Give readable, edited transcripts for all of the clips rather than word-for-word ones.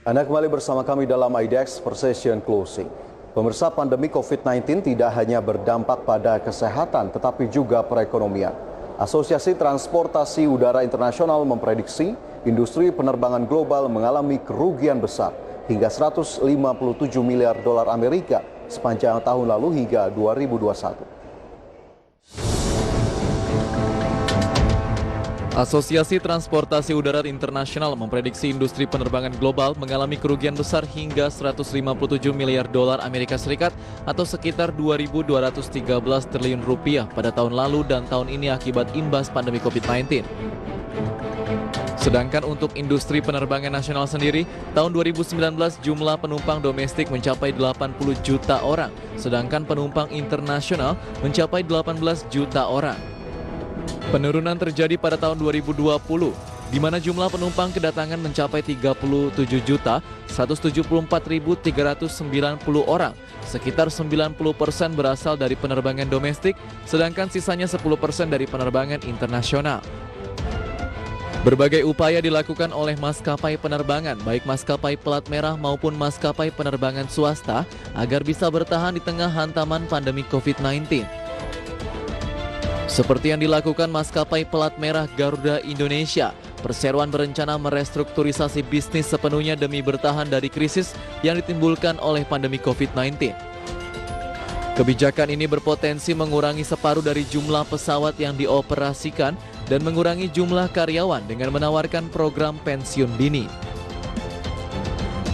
Anda kembali bersama kami dalam IDX Precision Closing. Pemirsa, pandemi COVID-19 tidak hanya berdampak pada kesehatan, tetapi juga perekonomian. Asosiasi Transportasi Udara Internasional memprediksi industri penerbangan global mengalami kerugian besar hingga 157 miliar dolar Amerika sepanjang tahun lalu hingga 2021. Asosiasi Transportasi Udara Internasional memprediksi industri penerbangan global mengalami kerugian besar hingga 157 miliar dolar Amerika Serikat atau sekitar 2.213 triliun rupiah pada tahun lalu dan tahun ini akibat imbas pandemi COVID-19. Sedangkan untuk industri penerbangan nasional sendiri, tahun 2019 jumlah penumpang domestik mencapai 80 juta orang, sedangkan penumpang internasional mencapai 18 juta orang. Penurunan terjadi pada tahun 2020, di mana jumlah penumpang kedatangan mencapai 37.174.390 orang. Sekitar 90% berasal dari penerbangan domestik, sedangkan sisanya 10% dari penerbangan internasional. Berbagai upaya dilakukan oleh maskapai penerbangan, baik maskapai pelat merah maupun maskapai penerbangan swasta, agar bisa bertahan di tengah hantaman pandemi COVID-19. Seperti yang dilakukan maskapai pelat merah Garuda Indonesia, perseroan berencana merestrukturisasi bisnis sepenuhnya demi bertahan dari krisis yang ditimbulkan oleh pandemi COVID-19. Kebijakan ini berpotensi mengurangi separuh dari jumlah pesawat yang dioperasikan dan mengurangi jumlah karyawan dengan menawarkan program pensiun dini.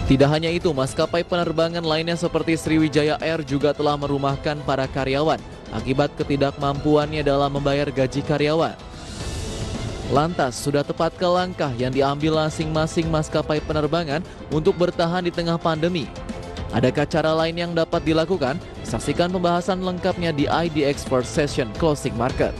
Tidak hanya itu, maskapai penerbangan lainnya seperti Sriwijaya Air juga telah merumahkan para karyawan akibat ketidakmampuannya dalam membayar gaji karyawan. Lantas, sudah tepatkah langkah yang diambil masing-masing maskapai penerbangan untuk bertahan di tengah pandemi? Adakah cara lain yang dapat dilakukan? Saksikan pembahasan lengkapnya di IDX First Session Closing Market.